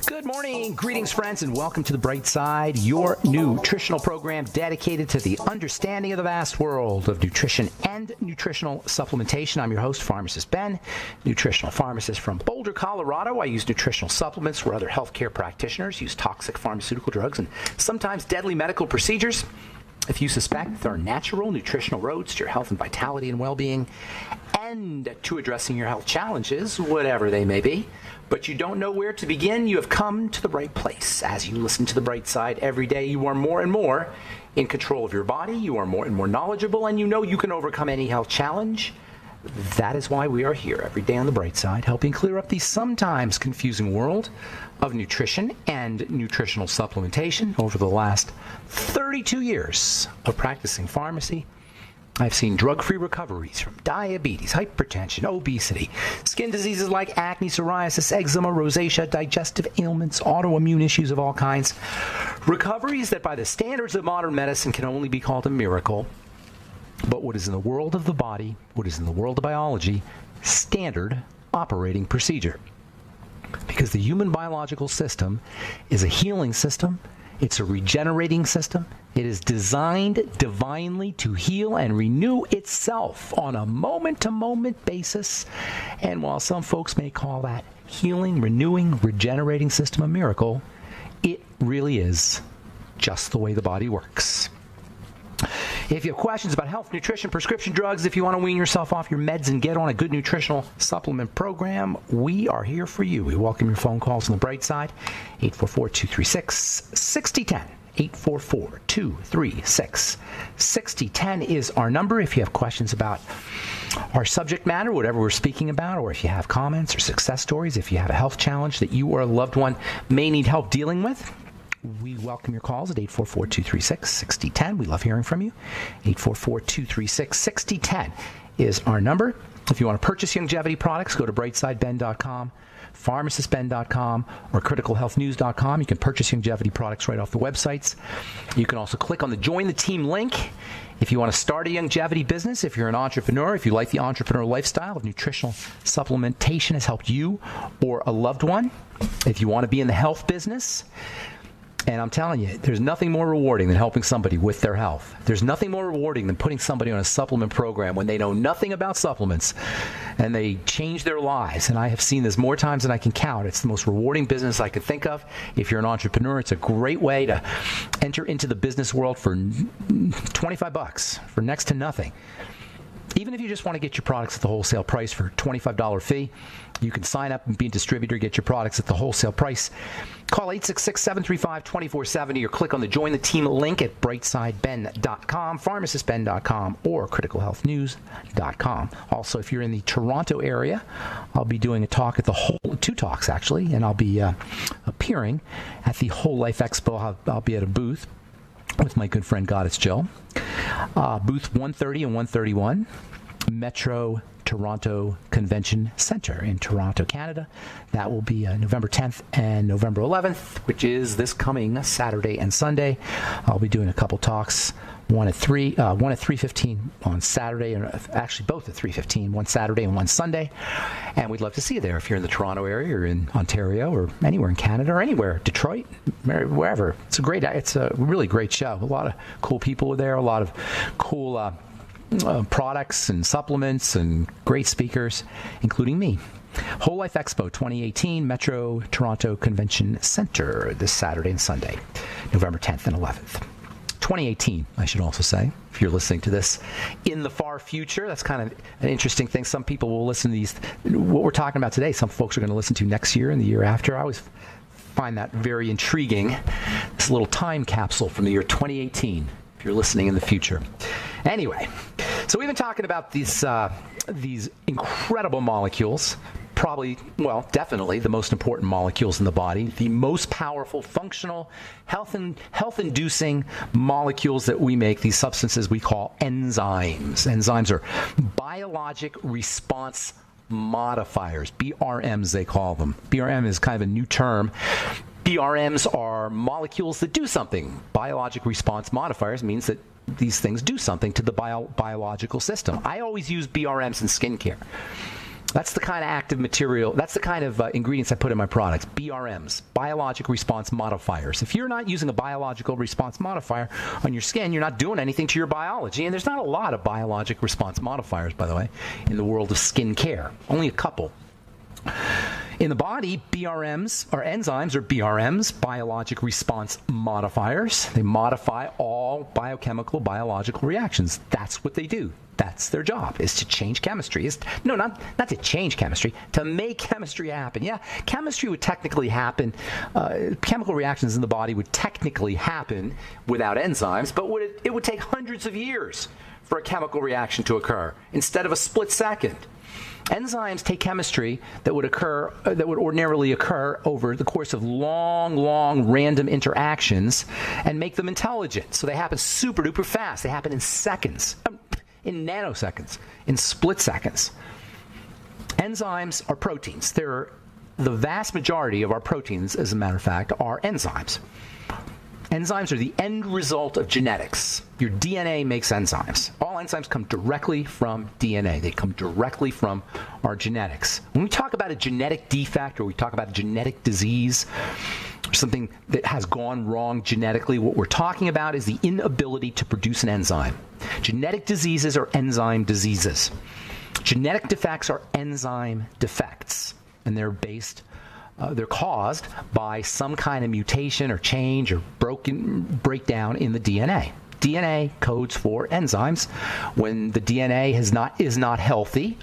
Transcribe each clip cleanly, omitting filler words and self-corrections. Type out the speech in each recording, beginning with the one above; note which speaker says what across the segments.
Speaker 1: Good morning, greetings friends, and welcome to The Bright Side, your nutritional program dedicated to the understanding of the vast world of nutrition and nutritional supplementation. I'm your host, Pharmacist Ben, nutritional pharmacist from Boulder, Colorado. I use nutritional supplements where other healthcare practitioners use toxic pharmaceutical drugs and sometimes deadly medical procedures. If you suspect there are natural nutritional roads to your health and vitality and well-being and to addressing your health challenges, whatever they may be, but you don't know where to begin, you have come to the right place. As you listen to The Bright Side every day, you are more and more in control of your body, you are more and more knowledgeable, and you know you can overcome any health challenge. That is why we are here every day on The Bright Side, helping clear up the sometimes confusing world of nutrition and nutritional supplementation. Over the last 32 years of practicing pharmacy, I've seen drug-free recoveries from diabetes, hypertension, obesity, skin diseases like acne, psoriasis, eczema, rosacea, digestive ailments, autoimmune issues of all kinds. Recoveries that by the standards of modern medicine can only be called a miracle. But what is in the world of the body, what is in the world of biology, standard operating procedure. Because the human biological system is a healing system, it's a regenerating system, it is designed divinely to heal and renew itself on a moment-to-moment basis. And while some folks may call that healing, renewing, regenerating system a miracle, it really is just the way the body works. If you have questions about health, nutrition, prescription drugs, if you want to wean yourself off your meds and get on a good nutritional supplement program, we are here for you. We welcome your phone calls on The Bright Side, 844-236-6010. 844-236-6010 is our number. If you have questions about our subject matter, whatever we're speaking about, or if you have comments or success stories, if you have a health challenge that you or a loved one may need help dealing with, we welcome your calls at 844-236-6010. We love hearing from you. 844-236-6010 is our number. If you want to purchase longevity products, go to brightsideben.com, pharmacistben.com, or criticalhealthnews.com. You can purchase longevity products right off the websites. You can also click on the Join the Team link if you want to start a longevity business, if you're an entrepreneur, if you like the entrepreneur lifestyle, if nutritional supplementation has helped you or a loved one, if you want to be in the health business. And I'm telling you, there's nothing more rewarding than helping somebody with their health. There's nothing more rewarding than putting somebody on a supplement program when they know nothing about supplements and they change their lives. And I have seen this more times than I can count. It's the most rewarding business I could think of. If you're an entrepreneur, it's a great way to enter into the business world for $25, for next to nothing. Even if you just want to get your products at the wholesale price for a $25 fee, you can sign up and be a distributor, get your products at the wholesale price. Call 866-735-2470 or click on the Join the Team link at brightsideben.com, pharmacistben.com, or criticalhealthnews.com. Also, if you're in the Toronto area, I'll be doing a talk at two talks actually, and I'll be appearing at the Whole Life Expo. I'll be at a booth with my good friend Goddess Jill. Booth 130 and 131, Metro Toronto Convention Center in Toronto, Canada. That will be November 10th and November 11th, which is this coming Saturday and Sunday. I'll be doing a couple talks, one at 3:15 on Saturday, and actually both at 3:15, one Saturday and one Sunday. And we'd love to see you there if you're in the Toronto area or in Ontario or anywhere in Canada or anywhere, Detroit, wherever. It's a really great show. A lot of cool people are there, a lot of cool products and supplements and great speakers, including me. Whole Life Expo 2018, Metro Toronto Convention Center, this Saturday and Sunday, November 10th and 11th. 2018, I should also say, if you're listening to this in the far future. That's kind of an interesting thing. Some people will listen to these, what we're talking about today, some folks are going to listen to next year and the year after. I always find that very intriguing, this little time capsule from the year 2018, if you're listening in the future. Anyway, so we've been talking about these incredible molecules, definitely the most important molecules in the body, the most powerful, functional, health-inducing molecules that we make, these substances we call enzymes. Enzymes are biologic response modifiers, BRMs they call them. BRM is kind of a new term. BRMs are molecules that do something. Biologic response modifiers means that these things do something to the biological system. I always use BRMs in skincare. That's the kind of active material, that's the kind of ingredients I put in my products. BRMs, biologic response modifiers. If you're not using a biological response modifier on your skin, you're not doing anything to your biology. And there's not a lot of biologic response modifiers, by the way, in the world of skin care. Only a couple. In the body, BRMs are enzymes, or BRMs, biologic response modifiers. They modify all biochemical, biological reactions. That's what they do. That's their job, is to change chemistry. Not to change chemistry, to make chemistry happen. Yeah, chemistry would technically happen, chemical reactions in the body would technically happen without enzymes, but it would take hundreds of years for a chemical reaction to occur instead of a split second. Enzymes take chemistry that would ordinarily occur over the course of long random interactions and make them intelligent. So they happen super duper fast. They happen in seconds, in nanoseconds, in split seconds. Enzymes are proteins. The vast majority of our proteins, as a matter of fact, are enzymes. Enzymes are the end result of genetics. Your DNA makes enzymes. All enzymes come directly from DNA. They come directly from our genetics. When we talk about a genetic defect, or we talk about a genetic disease, or something that has gone wrong genetically, what we're talking about is the inability to produce an enzyme. Genetic diseases are enzyme diseases. Genetic defects are enzyme defects, and they're caused by some kind of mutation or change or breakdown in the DNA. DNA codes for enzymes. When the DNA is not healthy,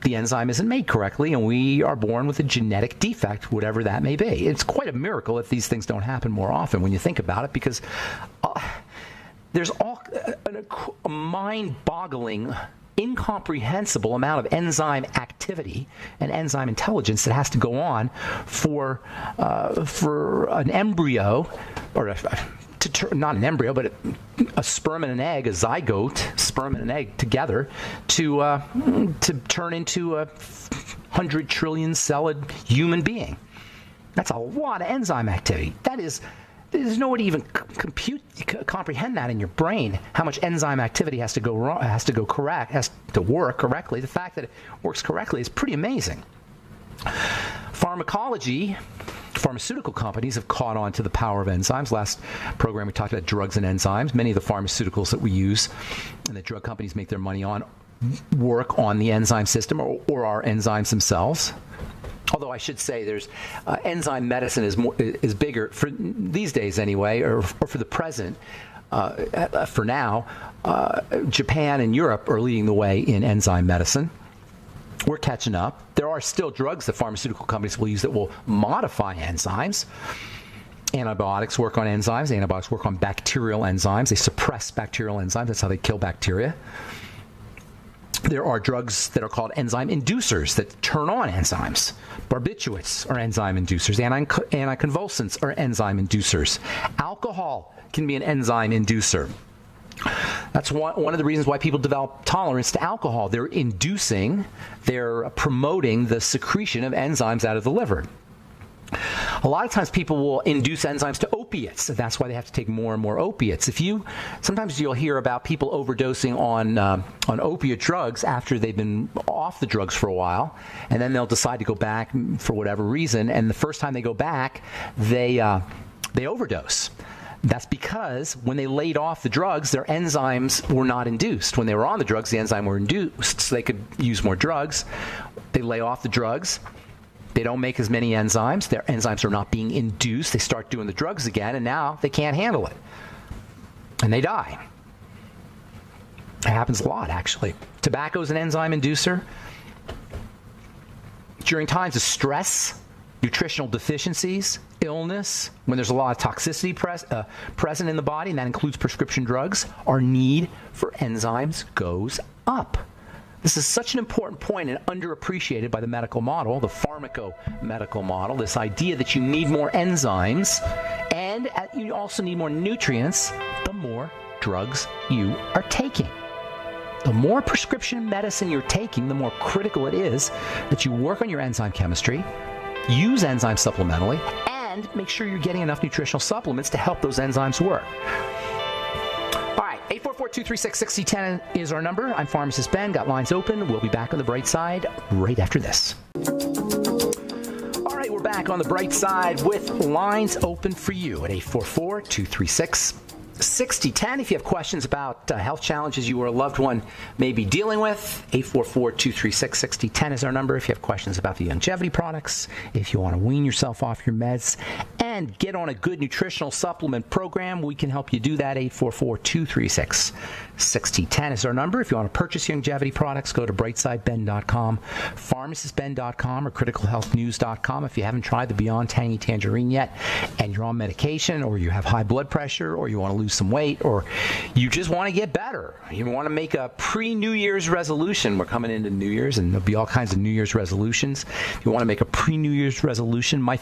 Speaker 1: the enzyme isn't made correctly, and we are born with a genetic defect, whatever that may be. It's quite a miracle if these things don't happen more often when you think about it, because there's a mind-boggling, incomprehensible amount of enzyme activity and enzyme intelligence that has to go on for an embryo, or not an embryo, but a sperm and an egg, a zygote, sperm and an egg together, to turn into a 100 trillion celled human being. That's a lot of enzyme activity. There's no way to even comprehend that in your brain, how much enzyme activity has to go wrong, has to work correctly. The fact that it works correctly is pretty amazing. Pharmaceutical companies have caught on to the power of enzymes. Last program we talked about drugs and enzymes. Many of the pharmaceuticals that we use and that drug companies make their money on work on the enzyme system or are enzymes themselves. Although I should say, there's enzyme medicine is bigger for these days anyway, or for the present. For now, Japan and Europe are leading the way in enzyme medicine. We're catching up. There are still drugs that pharmaceutical companies will use that will modify enzymes. Antibiotics work on enzymes. Antibiotics work on bacterial enzymes. They suppress bacterial enzymes. That's how they kill bacteria. There are drugs that are called enzyme inducers that turn on enzymes. Barbiturates are enzyme inducers. Anticonvulsants are enzyme inducers. Alcohol can be an enzyme inducer. That's one of the reasons why people develop tolerance to alcohol. They're promoting the secretion of enzymes out of the liver. A lot of times people will induce enzymes to opiates. That's why they have to take more and more opiates. Sometimes you'll hear about people overdosing on opiate drugs after they've been off the drugs for a while, and then they'll decide to go back for whatever reason. And the first time they go back, they overdose. That's because when they laid off the drugs, their enzymes were not induced. When they were on the drugs, the enzymes were induced, so they could use more drugs. They lay off the drugs. They don't make as many enzymes. Their enzymes are not being induced. They start doing the drugs again, and now they can't handle it. And they die. It happens a lot, actually. Tobacco is an enzyme inducer. During times of stress, nutritional deficiencies, illness, when there's a lot of toxicity present in the body, and that includes prescription drugs, our need for enzymes goes up. This is such an important point and underappreciated by the medical model, the pharmaco-medical model, this idea that you need more enzymes and you also need more nutrients the more drugs you are taking. The more prescription medicine you're taking, the more critical it is that you work on your enzyme chemistry, use enzymes supplementally, and make sure you're getting enough nutritional supplements to help those enzymes work. All right, 844-236-6010 is our number. I'm Pharmacist Ben. Got lines open. We'll be back on the bright side right after this. All right, we're back on the bright side with lines open for you at 844-236-6010. If you have questions about health challenges you or a loved one may be dealing with, 844-236-6010 is our number. If you have questions about the longevity products, if you want to wean yourself off your meds and get on a good nutritional supplement program, we can help you do that. 844-236-6010 is our number. If you want to purchase longevity products, go to brightsideben.com, pharmacistben.com, or criticalhealthnews.com. If you haven't tried the Beyond Tangy Tangerine yet and you're on medication, or you have high blood pressure, or you want to lose some weight, or you just want to get better, you want to make a pre-New Year's resolution. We're coming into New Year's, and there'll be all kinds of New Year's resolutions. If you want to make a pre-New Year's resolution, my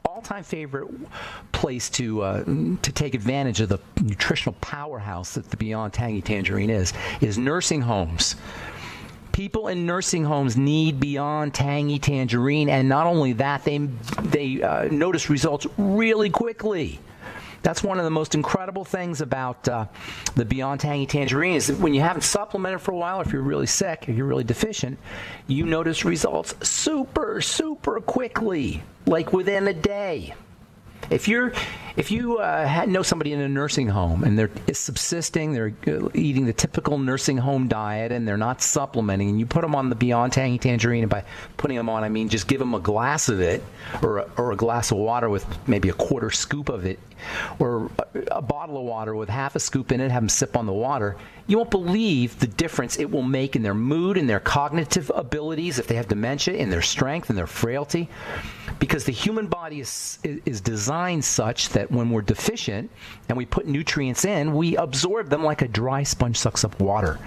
Speaker 1: all-time favorite place to take advantage of the nutritional powerhouse that the Beyond Tangy Tangerine is nursing homes. People in nursing homes need Beyond Tangy Tangerine, and not only that, they notice results really quickly. That's one of the most incredible things about the Beyond Tangy Tangerine is that when you haven't supplemented for a while, or if you're really sick, or you're really deficient, you notice results super, super quickly, like within a day. If you know somebody in a nursing home and they're subsisting, they're eating the typical nursing home diet, and they're not supplementing, and you put them on the Beyond Tangy Tangerine, and by putting them on, I mean just give them a glass of it, or a glass of water with maybe a quarter scoop of it, or a bottle of water with half a scoop in it, have them sip on the water. You won't believe the difference it will make in their mood, in their cognitive abilities, if they have dementia, in their strength, in their frailty. Because the human body is designed such that when we're deficient and we put nutrients in, we absorb them like a dry sponge sucks up water.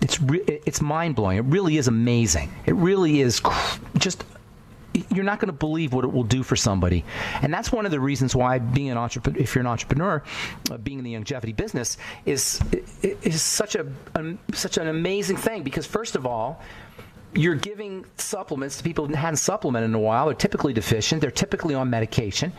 Speaker 1: It's mind-blowing. It really is amazing. It really is just... You're not going to believe what it will do for somebody. And that's one of the reasons why being an entrepreneur, if you're an entrepreneur, being in the longevity business is such an amazing thing. Because first of all, you're giving supplements to people who hadn't supplemented in a while. They're typically deficient. They're typically on medication.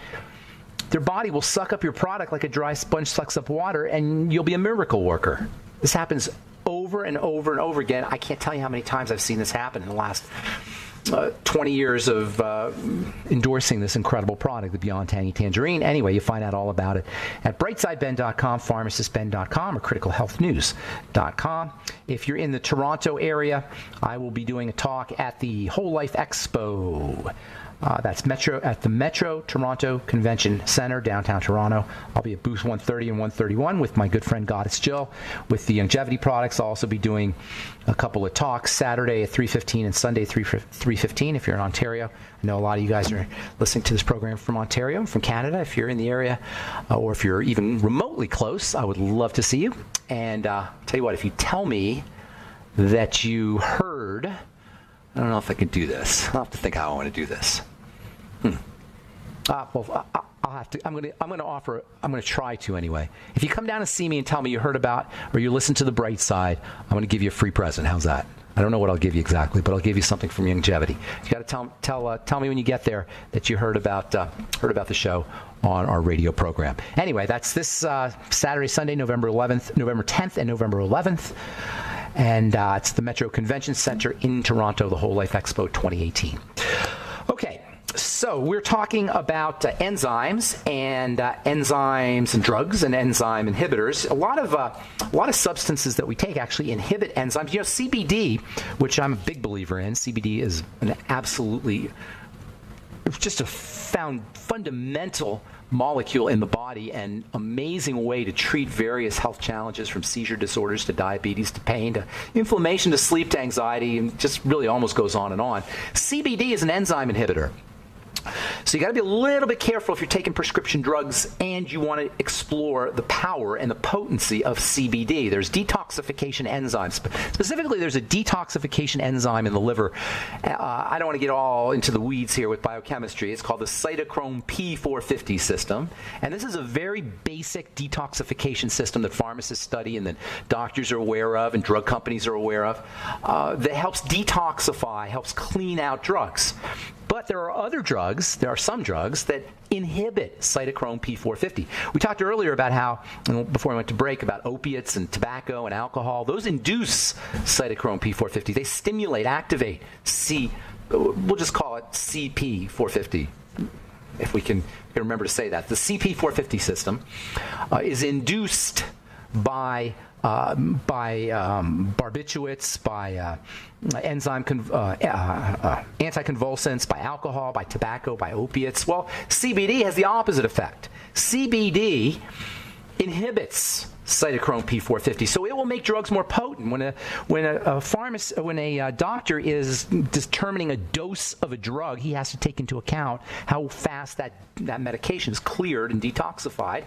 Speaker 1: Their body will suck up your product like a dry sponge sucks up water, and you'll be a miracle worker. This happens over and over and over again. I can't tell you how many times I've seen this happen in the last 20 years of endorsing this incredible product, the Beyond Tangy Tangerine. Anyway, you find out all about it at brightsideben.com, pharmacistben.com, or criticalhealthnews.com. If you're in the Toronto area, I will be doing a talk at the Whole Life Expo. That's at the Metro Toronto Convention Center, downtown Toronto. I'll be at booth 130 and 131 with my good friend Goddess Jill with the longevity products. I'll also be doing a couple of talks Saturday at 3:15 and Sunday at 3:15 if you're in Ontario. I know a lot of you guys are listening to this program from Ontario, from Canada. If you're in the area, or if you're even remotely close, I would love to see you. And tell you what, if you tell me that you heard... I don't know if I can do this. I'll have to think how I want to do this. Well, I'll have to. I'm going to try to anyway. If you come down and see me and tell me you heard about or you listen to the bright side, I'm going to give you a free present. How's that? I don't know what I'll give you exactly, but I'll give you something from longevity. You got to tell me when you get there that you heard about the show on our radio program. Anyway, that's this Saturday, Sunday, November 10th, and November 11th. And it's the Metro Convention Center in Toronto, the Whole Life Expo 2018. Okay, so we're talking about enzymes and drugs and enzyme inhibitors. A lot of substances that we take actually inhibit enzymes. You know, CBD, which I'm a big believer in. CBD is an absolutely just a fundamental molecule in the body and amazing way to treat various health challenges, from seizure disorders to diabetes to pain to inflammation to sleep to anxiety, and just really almost goes on and on. CBD is an enzyme inhibitor. So you got to be a little bit careful if you're taking prescription drugs and you want to explore the power and the potency of CBD. There's detoxification enzymes. Specifically, there's a detoxification enzyme in the liver. I don't want to get all into the weeds here with biochemistry. It's called the cytochrome P450 system. And this is a very basic detoxification system that pharmacists study and that doctors are aware of and drug companies are aware of that helps detoxify, helps clean out drugs. But there are other drugs, there are some drugs that inhibit cytochrome P450. We talked earlier about how, before we went to break, about opiates and tobacco and alcohol. Those induce cytochrome P450. They stimulate, activate we'll just call it CP450, if we can remember to say that. The CP450 system is induced by barbiturates, by anticonvulsants, by alcohol, by tobacco, by opiates. Well, CBD has the opposite effect. CBD inhibits cytochrome P450, so it will make drugs more potent. When a doctor is determining a dose of a drug, he has to take into account how fast that medication is cleared and detoxified.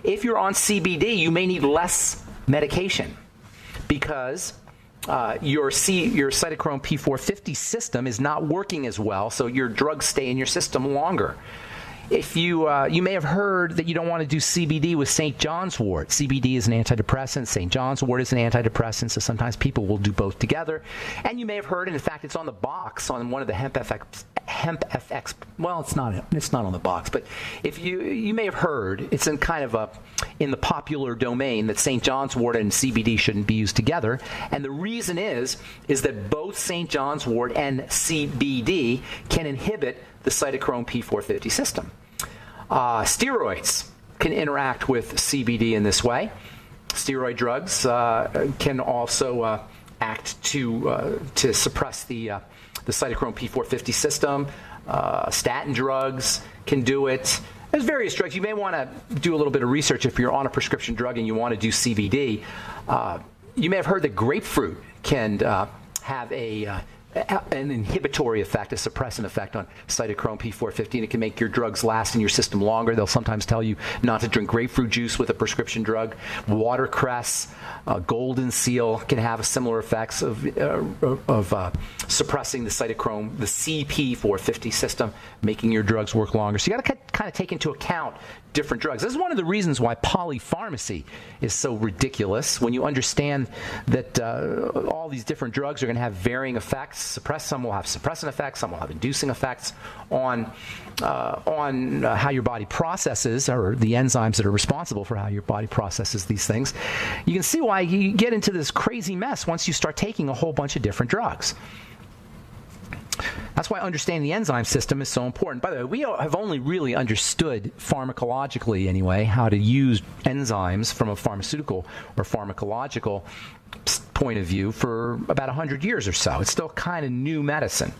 Speaker 1: If you're on CBD, you may need less medication because your cytochrome P450 system is not working as well, so your drugs stay in your system longer. If you may have heard that you don't want to do CBD with St. John's wort. CBD is an antidepressant. St. John's wort is an antidepressant, so sometimes people will do both together. And you may have heard, and in fact, it's on the box on one of the HempFX. Well, it's not on the box, but if you may have heard, it's in kind of in the popular domain that St. John's wort and CBD shouldn't be used together. And the reason is that both St. John's wort and CBD can inhibit the cytochrome P450 system. Steroids can interact with CBD in this way. Steroid drugs can also act to suppress the cytochrome P450 system. Statin drugs can do it. There's various drugs. You may want to do a little bit of research if you're on a prescription drug and you want to do CBD. You may have heard that grapefruit can have an inhibitory effect, a suppressant effect on cytochrome P450, and it can make your drugs last in your system longer. They'll sometimes tell you not to drink grapefruit juice with a prescription drug. Watercress, golden seal can have similar effects of suppressing the cytochrome, the CP450 system, making your drugs work longer. So you got to kind of take into account different drugs. This is one of the reasons why polypharmacy is so ridiculous. When you understand that all these different drugs are going to have varying effects, some will have suppressant effects, some will have inducing effects on how your body processes, or the enzymes that are responsible for how your body processes these things. You can see why you get into this crazy mess once you start taking a whole bunch of different drugs. That's why understanding the enzyme system is so important. By the way, we have only really understood pharmacologically, anyway, how to use enzymes from a pharmaceutical or pharmacological point of view for about 100 years or so. It's still kind of new medicine.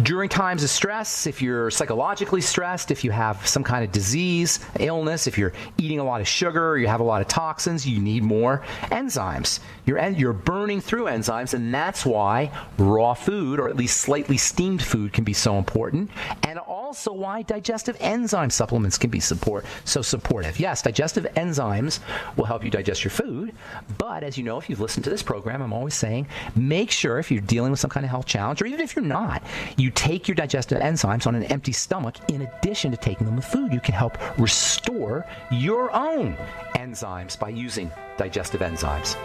Speaker 1: During times of stress, if you're psychologically stressed, if you have some kind of disease, illness, if you're eating a lot of sugar or you have a lot of toxins, you need more enzymes. You're burning through enzymes, and that's why raw food, or at least slightly steamed food, can be so important, and also why digestive enzyme supplements can be so supportive. Yes, digestive enzymes will help you digest your food, but as you know, if you've listened to this program, I'm always saying, make sure if you're dealing with some kind of health challenge, or even if you're not, you take your digestive enzymes on an empty stomach in addition to taking them with food. You can help restore your own enzymes by using digestive enzymes.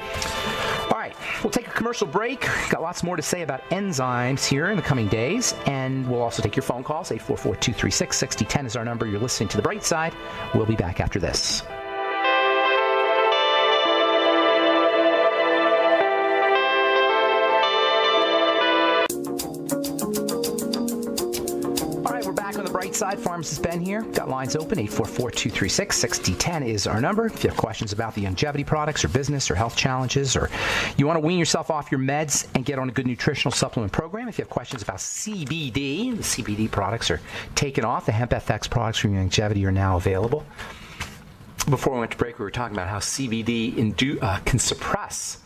Speaker 1: All right, we'll take a commercial break. Got lots more to say about enzymes here in the coming days, and we'll also take your phone calls. 844-236-6010 is our number. You're listening to The Bright Side. We'll be back after this. Side, Pharmacist Ben here. Got lines open. 844-236-6010 is our number. If you have questions about the longevity products or business or health challenges, or you want to wean yourself off your meds and get on a good nutritional supplement program, if you have questions about CBD, the CBD products are taken off. The HempFX products from longevity are now available. Before we went to break, we were talking about how CBD can suppress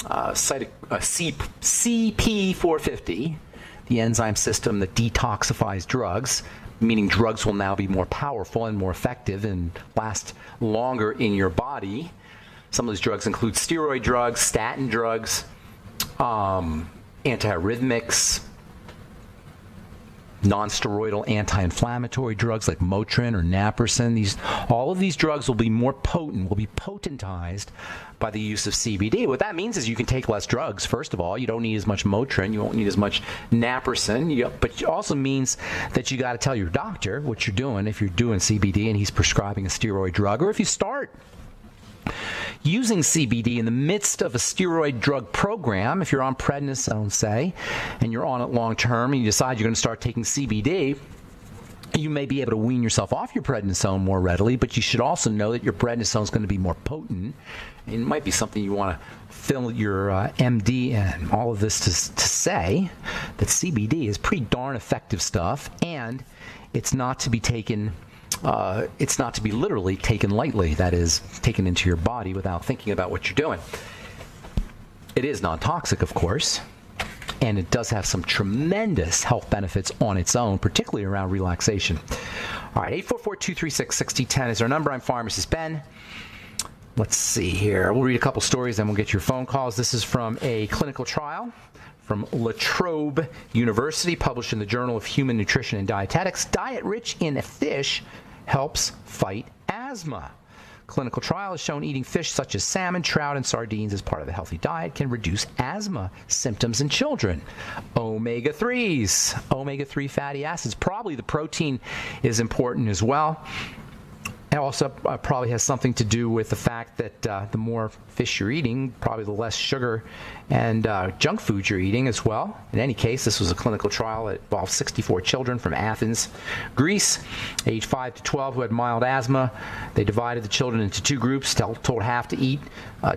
Speaker 1: CP450, the enzyme system that detoxifies drugs, meaning drugs will now be more powerful and more effective and last longer in your body. Some of those drugs include steroid drugs, statin drugs, antiarrhythmics, non-steroidal anti-inflammatory drugs like Motrin or Naproxen. All of these drugs will be more potent, will be potentized by the use of CBD. What that means is you can take less drugs, first of all. You don't need as much Motrin. You won't need as much Naproxen. But it also means that you got to tell your doctor what you're doing if you're doing CBD and he's prescribing a steroid drug, or if you start using CBD in the midst of a steroid drug program, if you're on prednisone, say, and you're on it long term, and you decide you're going to start taking CBD, you may be able to wean yourself off your prednisone more readily, but you should also know that your prednisone is going to be more potent. It might be something you want to fill your MD in. All of this to say that CBD is pretty darn effective stuff, and it's not to be taken. It's not to be literally taken lightly, that is, taken into your body without thinking about what you're doing. It is non-toxic, of course, and it does have some tremendous health benefits on its own, particularly around relaxation. All right, 844-236-6010 is our number. I'm Pharmacist Ben. Let's see here. We'll read a couple stories, then we'll get your phone calls. This is from a clinical trial from La Trobe University, published in the Journal of Human Nutrition and Dietetics. Diet rich in fish helps fight asthma. Clinical trial has shown eating fish such as salmon, trout, and sardines as part of a healthy diet can reduce asthma symptoms in children. Omega-3s, omega-3 fatty acids. Probably the protein is important as well. It also probably has something to do with the fact that the more fish you're eating, probably the less sugar and junk food you're eating as well. In any case, this was a clinical trial that involved 64 children from Athens, Greece, age 5 to 12, who had mild asthma. They divided the children into two groups, told half to eat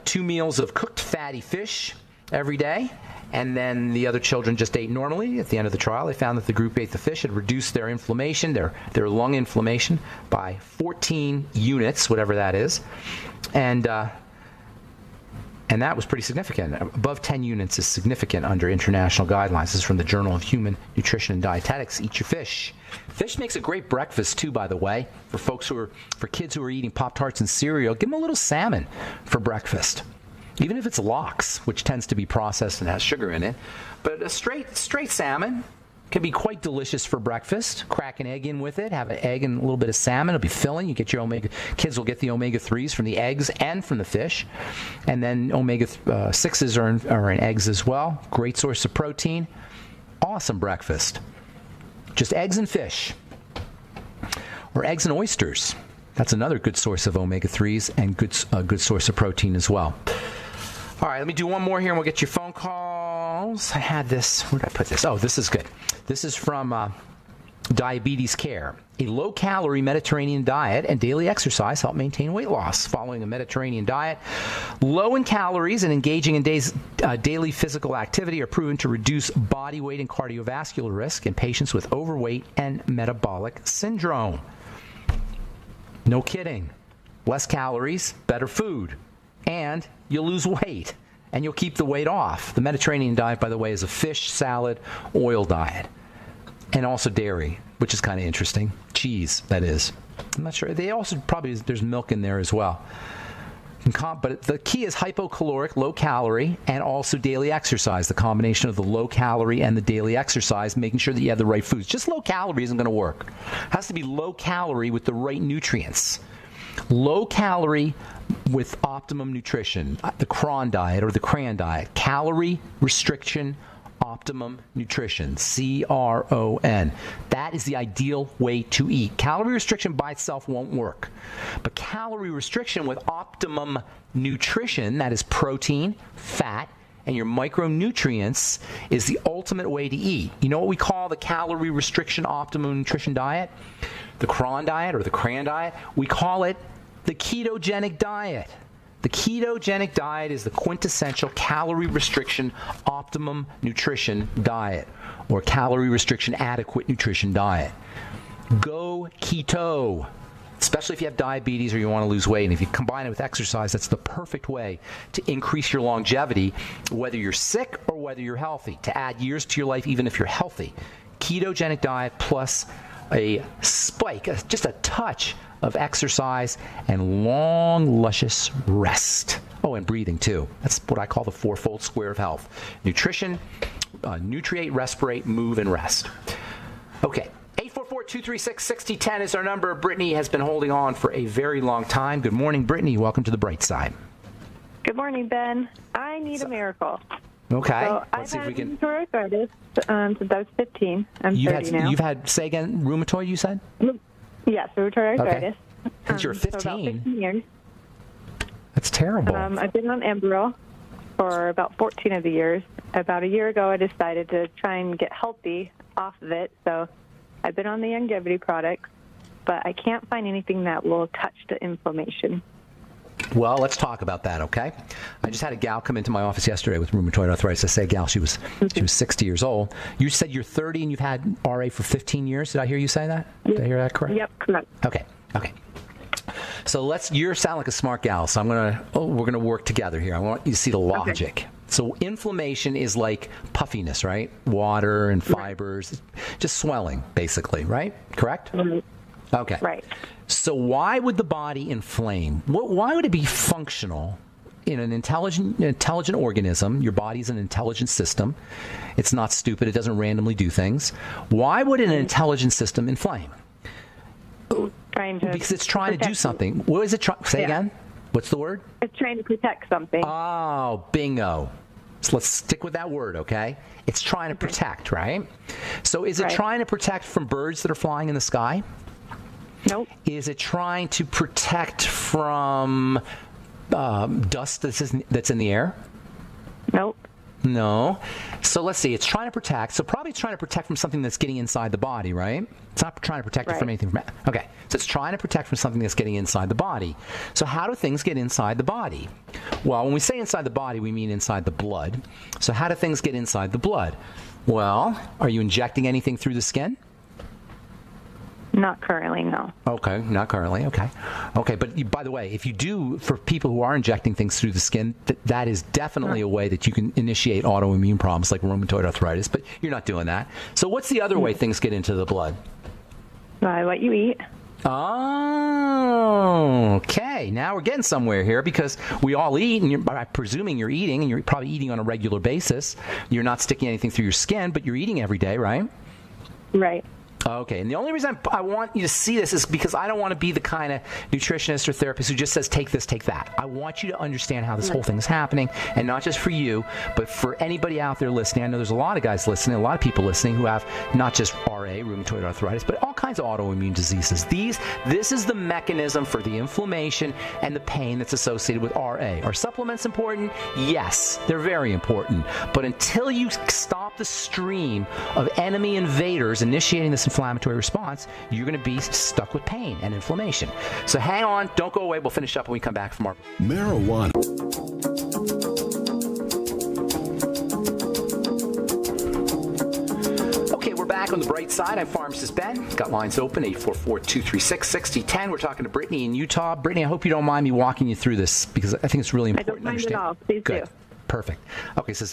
Speaker 1: 2 meals of cooked fatty fish every day, and then the other children just ate normally. At the end of the trial, they found that the group ate the fish had reduced their inflammation, their lung inflammation, by 14 units, whatever that is. And that was pretty significant. Above 10 units is significant under international guidelines. This is from the Journal of Human Nutrition and Dietetics. Eat your fish. Fish makes a great breakfast, too, by the way, for kids who are eating Pop-Tarts and cereal. Give them a little salmon for breakfast. Even if it's lox, which tends to be processed and has sugar in it. But a straight salmon can be quite delicious for breakfast. Crack an egg in with it. Have an egg and a little bit of salmon. It'll be filling. You get your kids will get the omega-3s from the eggs and from the fish. And then omega-6s are in eggs as well. Great source of protein. Awesome breakfast. Just eggs and fish. Or eggs and oysters. That's another good source of omega-3s and a good source of protein as well. All right, let me do one more here and we'll get your phone calls. I had this. Where did I put this? Oh, this is good. This is from Diabetes Care. A low-calorie Mediterranean diet and daily exercise help maintain weight loss. Following a Mediterranean diet, low in calories and engaging in daily physical activity are proven to reduce body weight and cardiovascular risk in patients with overweight and metabolic syndrome. No kidding. Less calories, better food. And you'll lose weight. And you'll keep the weight off. The Mediterranean diet, by the way, is a fish, salad, oil diet. And also dairy, which is kind of interesting. Cheese, that is. I'm not sure. They also there's milk in there as well. But the key is hypocaloric, low calorie, and also daily exercise. The combination of the low calorie and the daily exercise, making sure that you have the right foods. Just low calorie isn't going to work. It has to be low calorie with the right nutrients. Low calorie with optimum nutrition. The CRON diet or the CRAN diet. Calorie restriction, optimum nutrition. CRON. That is the ideal way to eat. Calorie restriction by itself won't work. But calorie restriction with optimum nutrition, that is protein, fat, and your micronutrients, is the ultimate way to eat. You know what we call the calorie restriction optimum nutrition diet? The CRON diet or the CRAN diet? We call it the ketogenic diet. The ketogenic diet is the quintessential calorie restriction optimum nutrition diet, or calorie restriction adequate nutrition diet. Go keto, especially if you have diabetes or you want to lose weight. And if you combine it with exercise, that's the perfect way to increase your longevity, whether you're sick or whether you're healthy, to add years to your life even if you're healthy. Ketogenic diet plus a spike, just a touch of exercise and long, luscious rest. Oh, and breathing too. That's what I call the fourfold square of health. Nutrition, nutriate, respirate, move, and rest. Okay. 844-236-6010 is our number. Brittany has been holding on for a very long time. Good morning, Brittany. Welcome to the Bright Side.
Speaker 2: Good morning, Ben. I need a miracle.
Speaker 1: Okay.
Speaker 2: So
Speaker 1: Let's see if we can.
Speaker 2: I've had rheumatoid arthritis since I was 15. I'm 30 now.
Speaker 1: You've had, say again, rheumatoid, you said?
Speaker 2: Yes, rheumatoid arthritis.
Speaker 1: Okay. Since you're 15?
Speaker 2: So about 15 years.
Speaker 1: That's terrible.
Speaker 2: I've been on Enbrel for about 14 of the years. About a year ago, I decided to try and get healthy off of it. So I've been on the longevity products, but I can't find anything that will touch the inflammation.
Speaker 1: Well, let's talk about that, okay? I just had a gal come into my office yesterday with rheumatoid arthritis. I say gal, she was 60 years old. You said you're 30 and you've had RA for 15 years. Did I hear you say that? Did I hear that correct?
Speaker 2: Yep, correct.
Speaker 1: Okay. So you sound like a smart gal, so we're gonna work together here. I want you to see the logic. Okay. So inflammation is like puffiness, right? Water and fibers, just swelling, basically, right? Correct? Mm-hmm. Okay.
Speaker 2: Right.
Speaker 1: So why would the body inflame? Why would it be functional in an intelligent organism? Your body's an intelligent system. It's not stupid. It doesn't randomly do things. Why would an intelligent system inflame? Because it's trying to do something. What is it trying? Say again. What's the word?
Speaker 2: It's trying to protect something.
Speaker 1: Oh, bingo. So let's stick with that word, okay? It's trying to protect, right? So is it trying to protect from birds that are flying in the sky?
Speaker 2: Nope.
Speaker 1: Is it trying to protect from dust that's in the air?
Speaker 2: Nope.
Speaker 1: No. So let's see. It's trying to protect. So probably it's trying to protect from something that's getting inside the body, right? It's not trying to protect it from anything. Okay. So it's trying to protect from something that's getting inside the body. So how do things get inside the body? Well, when we say inside the body, we mean inside the blood. So how do things get inside the blood? Well, are you injecting anything through the skin?
Speaker 2: Not currently, no.
Speaker 1: Okay, not currently. Okay. But by the way, if you do, for people who are injecting things through the skin, that is definitely a way that you can initiate autoimmune problems like rheumatoid arthritis, but you're not doing that. So what's the other way things get into the blood?
Speaker 2: By what you eat.
Speaker 1: Oh, okay. Now we're getting somewhere here because we all eat, and I'm presuming you're eating, and you're probably eating on a regular basis. You're not sticking anything through your skin, but you're eating every day, right?
Speaker 2: Right.
Speaker 1: Okay, and the only reason I want you to see this is because I don't want to be the kind of nutritionist or therapist who just says, take this, take that. I want you to understand how this whole thing is happening, and not just for you, but for anybody out there listening. I know there's a lot of guys listening, a lot of people listening who have not just RA, rheumatoid arthritis, but all kinds of autoimmune diseases. This is the mechanism for the inflammation and the pain that's associated with RA. Are supplements important? Yes, they're very important. But until you stop the stream of enemy invaders initiating this inflammatory response, you're going to be stuck with pain and inflammation. So hang on, don't go away. We'll finish up when we come back from our
Speaker 3: marijuana.
Speaker 1: Okay, we're back on the bright side. I'm Pharmacist Ben. Got lines open, 844-236-6010. We're talking to Brittany in Utah. Brittany, I hope you don't mind me walking you through this because I think it's really important to understand.
Speaker 2: I don't mind at all. Please
Speaker 1: Good.
Speaker 2: do.
Speaker 1: Perfect. Okay, so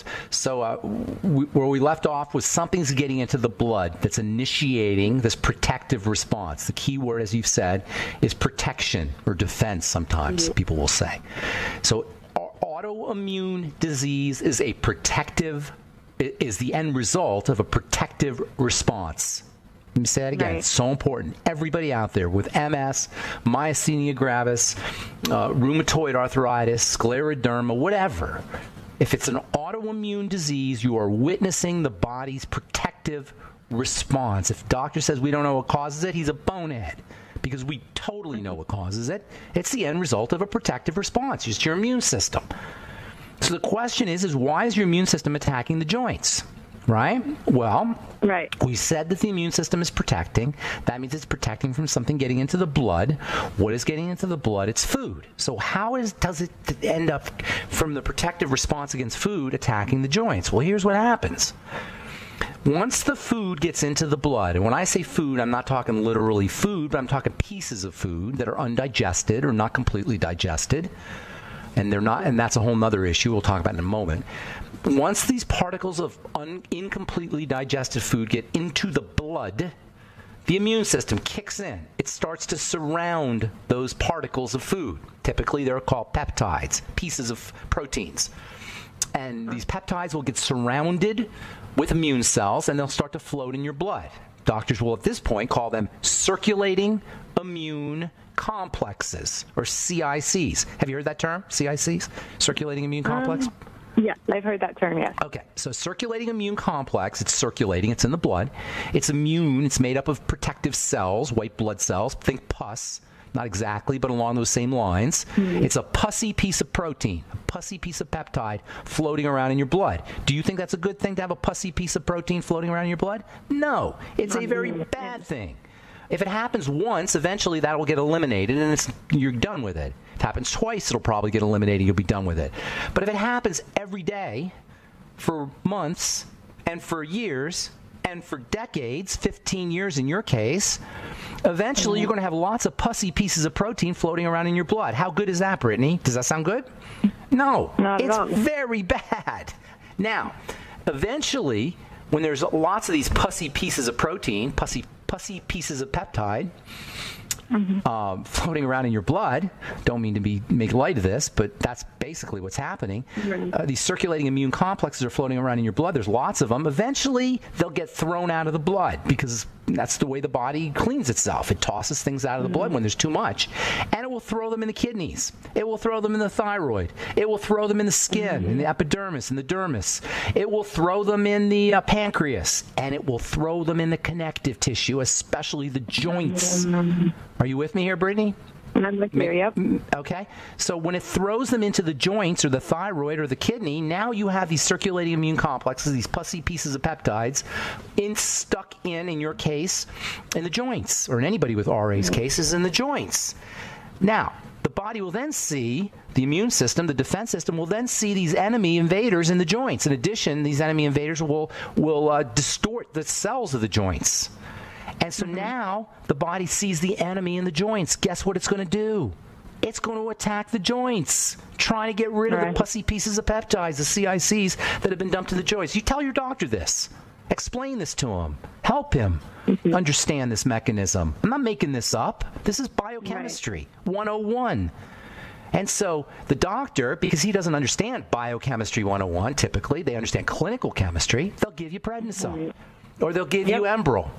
Speaker 1: where we left off was something's getting into the blood that's initiating this protective response. The key word, as you've said, is protection or defense sometimes people will say. So autoimmune disease is the end result of a protective response. Let me say that again.
Speaker 2: Right.
Speaker 1: It's so important. Everybody out there with MS, myasthenia gravis, rheumatoid arthritis, scleroderma, whatever, if it's an autoimmune disease, you are witnessing the body's protective response. If doctor says we don't know what causes it, he's a bonehead because we totally know what causes it. It's the end result of a protective response. It's your immune system. So the question is why is your immune system attacking the joints? Right? Well, we said that the immune system is protecting. That means it's protecting from something getting into the blood. What is getting into the blood? It's food. So how does it end up from the protective response against food attacking the joints? Well, here's what happens. Once the food gets into the blood, and when I say food, I'm not talking literally food, but I'm talking pieces of food that are undigested or not completely digested. And they're not, and that's a whole nother issue we'll talk about in a moment. Once these particles of incompletely digested food get into the blood, the immune system kicks in. It starts to surround those particles of food. Typically, they're called peptides, pieces of proteins. And these peptides will get surrounded with immune cells, and they'll start to float in your blood. Doctors will at this point call them circulating immune complexes, or CICs. Have you heard that term, CICs? Circulating immune complex?
Speaker 2: Yes, I've heard that term, yes.
Speaker 1: Okay, so circulating immune complex, it's circulating, it's in the blood. It's immune, it's made up of protective cells, white blood cells, think pus. Not exactly, but along those same lines. It's a pussy piece of protein, a pussy piece of peptide floating around in your blood. Do you think that's a good thing to have a pussy piece of protein floating around in your blood? No, it's a very bad thing. If it happens once, eventually that will get eliminated and you're done with it. If it happens twice, it'll probably get eliminated, you'll be done with it. But if it happens every day for months and for years and for decades, 15 years in your case, eventually you're going to have lots of pussy pieces of protein floating around in your blood. How good is that, Brittany? Does that sound good? No.
Speaker 2: Not at all.
Speaker 1: It's very bad. Now, eventually, when there's lots of these pussy pieces of protein, pussy pieces of peptide, floating around in your blood. Don't mean to make light of this, but that's basically what's happening. These circulating immune complexes are floating around in your blood. There's lots of them. Eventually, they'll get thrown out of the blood because that's the way the body cleans itself. It tosses things out of the blood when there's too much, and it will throw them in the kidneys. It will throw them in the thyroid. It will throw them in the skin, in the epidermis, in the dermis. It will throw them in the pancreas, and it will throw them in the connective tissue, especially the joints. Are you with me here, Brittany?
Speaker 2: I'm with you, yep.
Speaker 1: Okay. So when it throws them into the joints or the thyroid or the kidney, now you have these circulating immune complexes, these pussy pieces of peptides, stuck in your case, in the joints, or in anybody with RA's cases, in the joints. Now, the body will then see, the immune system, the defense system will then see these enemy invaders in the joints. In addition, these enemy invaders will distort the cells of the joints. And so now the body sees the enemy in the joints. Guess what it's going to do? It's going to attack the joints, trying to get rid of the pussy pieces of peptides, the CICs, that have been dumped to the joints. You tell your doctor this. Explain this to him. Help him understand this mechanism. I'm not making this up. This is biochemistry 101. And so the doctor, because he doesn't understand biochemistry 101 typically, they understand clinical chemistry, they'll give you prednisone. Or they'll give you Enbrel.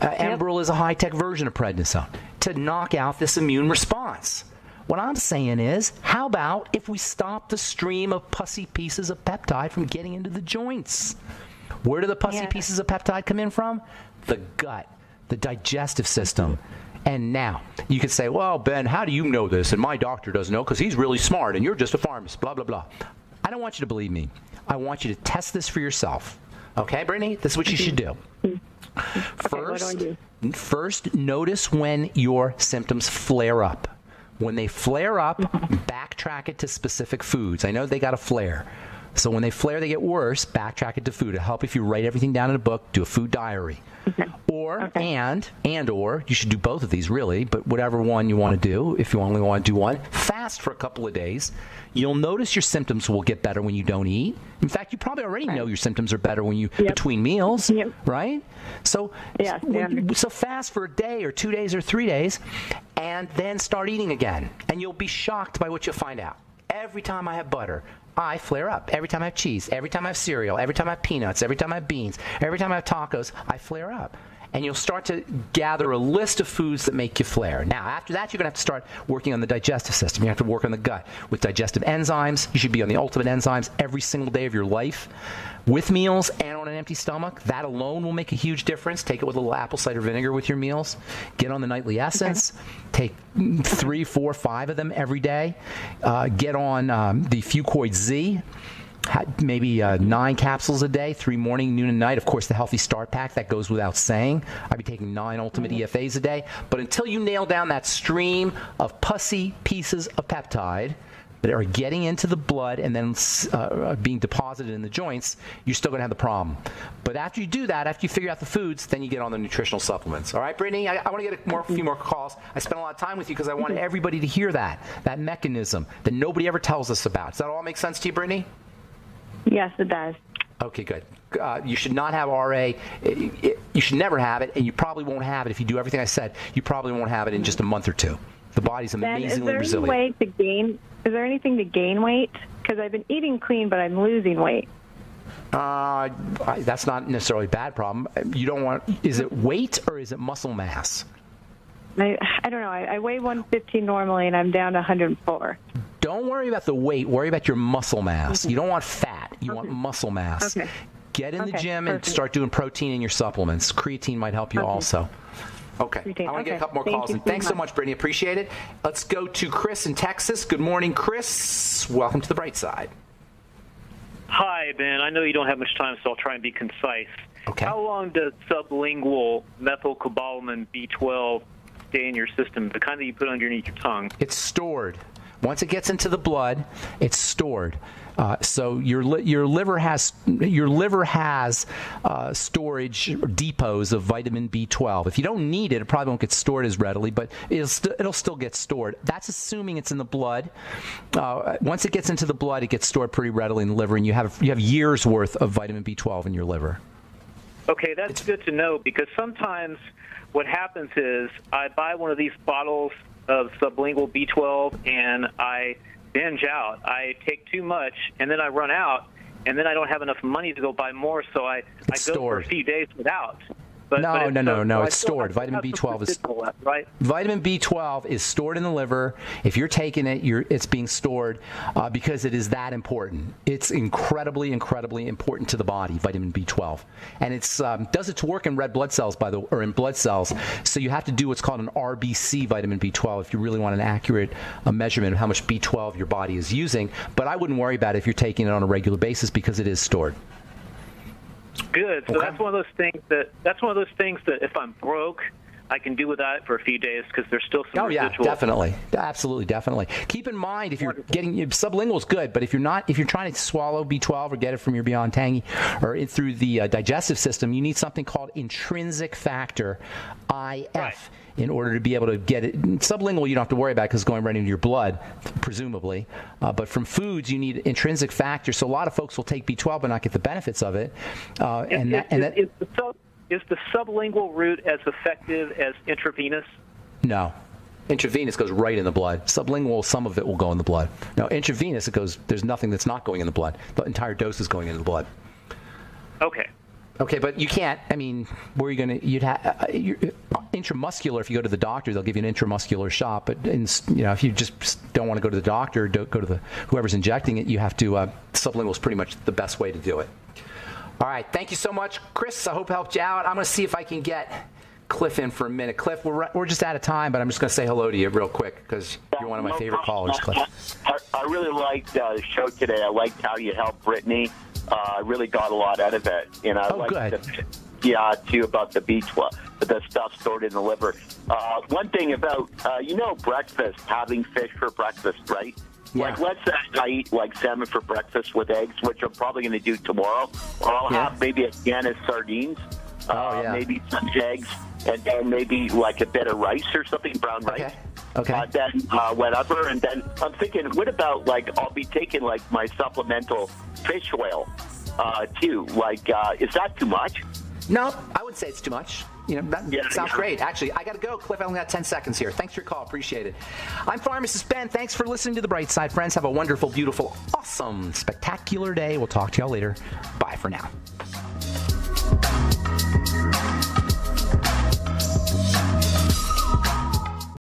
Speaker 1: Enbrel is a high-tech version of prednisone to knock out this immune response. What I'm saying is, how about if we stop the stream of pussy pieces of peptide from getting into the joints? Where do the pussy pieces of peptide come in from? The gut, the digestive system. And now, you could say, well, Ben, how do you know this? And my doctor doesn't know because he's really smart and you're just a pharmacist, blah, blah, blah. I don't want you to believe me. I want you to test this for yourself. Okay, Brittany? This is what you should do. First, notice when your symptoms flare up. When they flare up, backtrack it to specific foods. I know they got a flare. So when they flare, they get worse, backtrack it to food. It'll help if you write everything down in a book, do a food diary. Or, or, you should do both of these really, but whatever one you want to do, if you only want to do one, fast for a couple of days. You'll notice your symptoms will get better when you don't eat. In fact, you probably already know your symptoms are better when you, between meals, right? So, so fast for a day or 2 days or 3 days, and then start eating again. And you'll be shocked by what you'll find out. Every time I have butter, I flare up. Every time I have cheese, every time I have cereal, every time I have peanuts, every time I have beans, every time I have tacos, I flare up. And you'll start to gather a list of foods that make you flare. Now, after that, you're going to have to start working on the digestive system. You have to work on the gut with digestive enzymes. You should be on the ultimate enzymes every single day of your life with meals and on an empty stomach. That alone will make a huge difference. Take it with a little apple cider vinegar with your meals. Get on the nightly essence. Take 3, 4, 5 of them every day. Get on the Fuchs Z. Maybe 9 capsules a day, 3 morning, noon, and night. Of course, the Healthy Start Pack, that goes without saying. I'd be taking 9 Ultimate EFAs a day. But until you nail down that stream of pussy pieces of peptide that are getting into the blood and then being deposited in the joints, you're still going to have the problem. But after you do that, after you figure out the foods, then you get on the nutritional supplements. All right, Brittany? I want to get a few more calls. I spent a lot of time with you because I want everybody to hear that mechanism that nobody ever tells us about. Does that all make sense to you, Brittany?
Speaker 2: Yes, it does.
Speaker 1: Okay, good. You should not have RA. You should never have it, and you probably won't have it if you do everything I said. You probably won't have it in just a month or 2. The body's amazingly resilient.
Speaker 2: Is there anything to gain weight? Because I've been eating clean, but I'm losing weight.
Speaker 1: That's not necessarily a bad problem. You don't want. Is it weight or is it muscle mass?
Speaker 2: I don't know. I weigh 115 normally, and I'm down to 104.
Speaker 1: Don't worry about the weight. Worry about your muscle mass. You don't want fat. You want muscle mass.
Speaker 2: Okay.
Speaker 1: Get in the gym and start doing protein in your supplements. Creatine might help you also. Okay. I want to get a couple more calls. And thanks so much, Brittany. Appreciate it. Let's go to Chris in Texas. Good morning, Chris. Welcome to the Bright Side.
Speaker 3: Hi, Ben. I know you don't have much time, so I'll try and be concise.
Speaker 1: Okay.
Speaker 3: How long does sublingual methylcobalamin B12 stay in your system, the kind that you put underneath your tongue?
Speaker 1: It's stored. Once it gets into the blood, it's stored. So your liver has storage depots of vitamin B12. If you don't need it, it probably won't get stored as readily, but it'll still get stored. That's assuming it's in the blood. Once it gets into the blood, it gets stored pretty readily in the liver, and you have years worth of vitamin B12 in your liver.
Speaker 3: Okay, that's good to know, because sometimes what happens is I buy one of these bottles of sublingual B12 and I binge out. I take too much and then I run out, and then I don't have enough money to go buy more, so I go for a few days without.
Speaker 1: No. It's stored. Vitamin B12 is
Speaker 3: right.
Speaker 1: Vitamin B12 is stored in the liver. If you're taking it, it's being stored because it is that important. It's incredibly important to the body. Vitamin B12, and it's does its work in red blood cells in blood cells. So you have to do what's called an RBC vitamin B12 if you really want an accurate measurement of how much B12 your body is using. But I wouldn't worry about it if you're taking it on a regular basis because it is stored.
Speaker 3: Good. So that's one of those things that if I'm broke, I can do without it for a few days because there's still some residual.
Speaker 1: Yeah, definitely. Absolutely, definitely. Keep in mind, if you're getting sublingual is good, but if you're trying to swallow B12 or get it from your Beyond Tangy or through the digestive system, you need something called intrinsic factor, IF. Right. In order to be able to get it. Sublingual, you don't have to worry about because it's going right into your blood, presumably. But from foods, you need intrinsic factor. So a lot of folks will take B12 but not get the benefits of it.
Speaker 3: Is the sublingual route as effective as intravenous?
Speaker 1: No. Intravenous goes right in the blood. Sublingual, some of it will go in the blood. No, intravenous, there's nothing that's not going in the blood. The entire dose is going into the blood. Okay, but you can't. I mean, where are you going to? Intramuscular. If you go to the doctor, they'll give you an intramuscular shot. But if you just don't want to go to the doctor, don't go to whoever's injecting it. You have to. Sublingual is pretty much the best way to do it. All right, thank you so much, Chris. I hope it helped you out. I'm going to see if I can get Cliff in for a minute. Cliff, we're just out of time, but I'm just going to say hello to you real quick because you're one of my favorite callers, Cliff.
Speaker 4: I really liked the show today. I liked how you helped Brittany. I really got a lot out of it. And I liked too, about the B12, the stuff stored in the liver. One thing about, breakfast, having fish for breakfast, right?
Speaker 1: Yeah.
Speaker 4: Like, let's say I eat like salmon for breakfast with eggs, which I'm probably going to do tomorrow. Or I'll have maybe a can of sardines, maybe some eggs, and then maybe like a bit of rice or something, brown rice.
Speaker 1: Okay.
Speaker 4: Then whatever, and then I'm thinking, what about I'll be taking my supplemental fish oil too? Is that too much?
Speaker 1: No, I would say it's too much. That sounds great. Actually, I got to go, Cliff. I only got 10 seconds here. Thanks for your call. Appreciate it. I'm Pharmacist Ben. Thanks for listening to The Bright Side, friends. Have a wonderful, beautiful, awesome, spectacular day. We'll talk to y'all later. Bye for now.